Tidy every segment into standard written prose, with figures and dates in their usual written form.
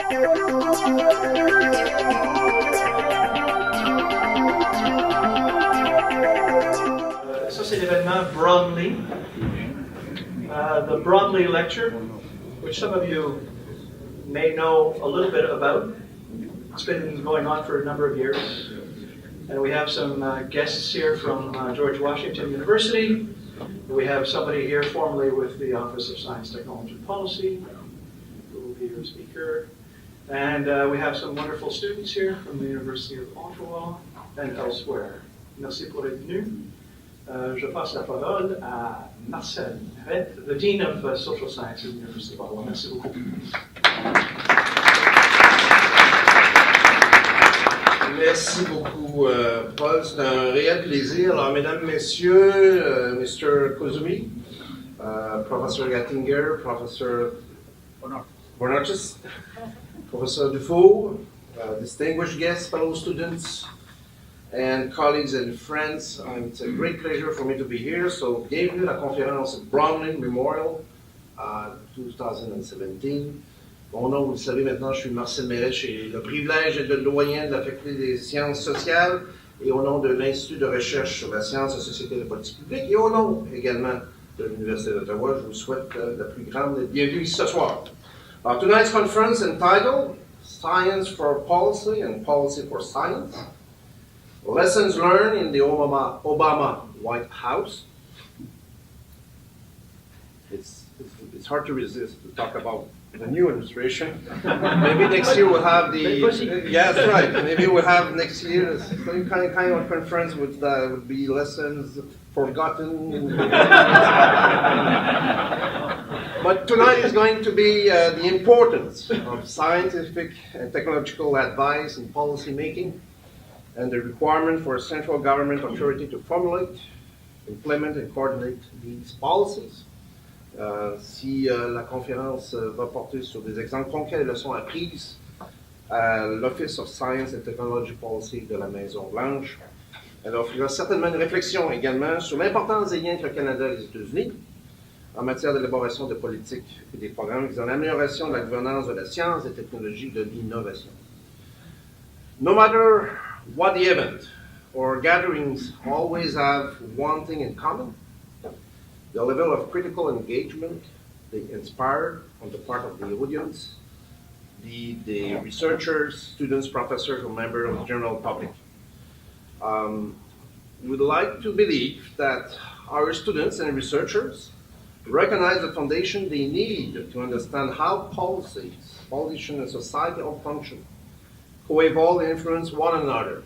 Ça, c'est l'événement Bromley, the Bromley Lecture, which some of you may know a little bit about. It's been going on for a number of years. And we have some guests here from George Washington University. We have somebody here formerly with the Office of Science, Technology, and Policy, who will be your speaker. And we have some wonderful students here from the University of Ottawa and elsewhere. Merci pour être venu. Je passe la parole à Marcel Merette, the Dean of Social Science at the University of Ottawa. Merci beaucoup. Merci beaucoup, Paul. C'est un réel plaisir. Alors, mesdames, messieurs, Mr. Kozumi, Professor Gattinger, Professor Bonatis, Professor Dufour, distinguished guests, fellow students, and colleagues and friends. It's a great pleasure for me to be here. So, bienvenue à la conférence Bromley Memorial 2017. Mon nom, vous le savez maintenant, je suis Marcel Merette. J'ai le privilège d'être le doyen de la Faculté des sciences sociales et au nom de l'Institut de recherche sur la science, la société et la politique publique et au nom également de l'Université d'Ottawa, je vous souhaite la plus grande bienvenue ici ce soir. Tonight's conference entitled Science for Policy and Policy for Science. Lessons learned in the Obama White House. It's hard to resist to talk about the new administration. Maybe next year we'll have the... Yeah, that's right. Maybe we'll have next year some kind of conference would be lessons forgotten. But tonight is going to be the importance of scientific and technological advice in policy making and the requirement for a central government authority to formulate, implement and coordinate these policies. Si la conférence va porter sur des exemples concrets de leçons apprises à l'Office of Science and Technology Policy de la Maison-Blanche, elle offrira certainement une réflexion également sur l'importance des liens entre le Canada et les États-Unis en matière d'élaboration de politiques et des programmes visant l'amélioration de la gouvernance de la science, des technologies, de l'innovation. No matter what the event or gatherings always have one thing in common: the level of critical engagement they inspired on the part of the audience, the researchers, students, professors, or members of the general public. We'd like to believe that our students and researchers recognize the foundation they need to understand how policies, politicians, and society all function, co-evolve and influence one another.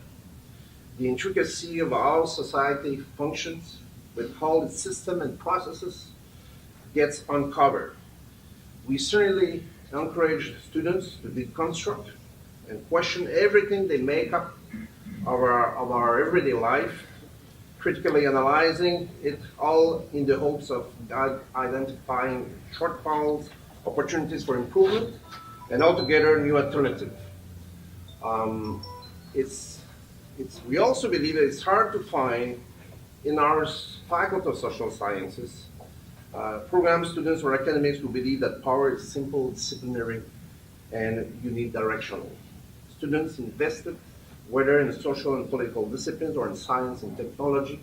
The intricacy of how society functions with all its system and processes gets uncovered. We certainly encourage students to deconstruct and question everything they make up of our everyday life, critically analyzing it all in the hopes of identifying shortfalls, opportunities for improvement, and altogether new alternatives. We also believe that it's hard to find in our Faculty of Social Sciences program students or academics who believe that power is simple, disciplinary, and unidirectional. Students invested, whether in social and political disciplines or in science and technology,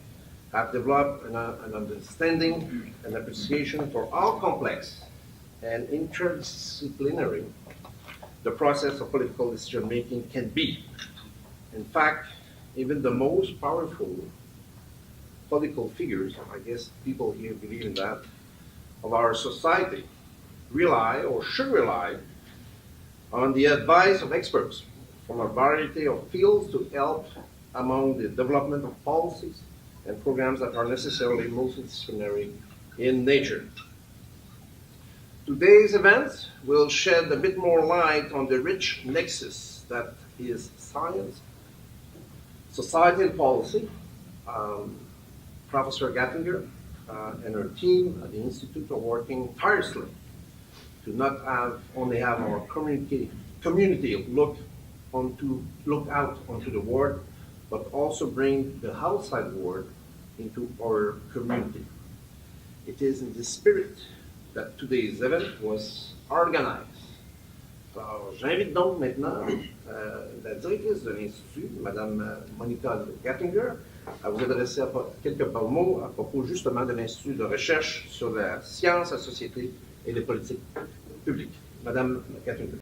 have developed an understanding and appreciation for how complex and interdisciplinary the process of political decision-making can be. In fact, even the most powerful political figures, I guess people here believe in that, of our society rely or should rely on the advice of experts from a variety of fields to help among the development of policies and programs that are necessarily multidisciplinary in nature. Today's event will shed a bit more light on the rich nexus that is science, society, and policy. Professor Gattinger and her team at the Institute are working tirelessly to not only have our community look out onto the world, but also bring the outside world into our community. It is in this spirit that today's event was organized. Alors, j'invite donc maintenant la directrice de l'Institut, Mme Monica Gattinger, à vous adresser quelques mots à propos justement de l'Institut de recherche sur la science, la société et les politiques publiques. Madame Gattinger.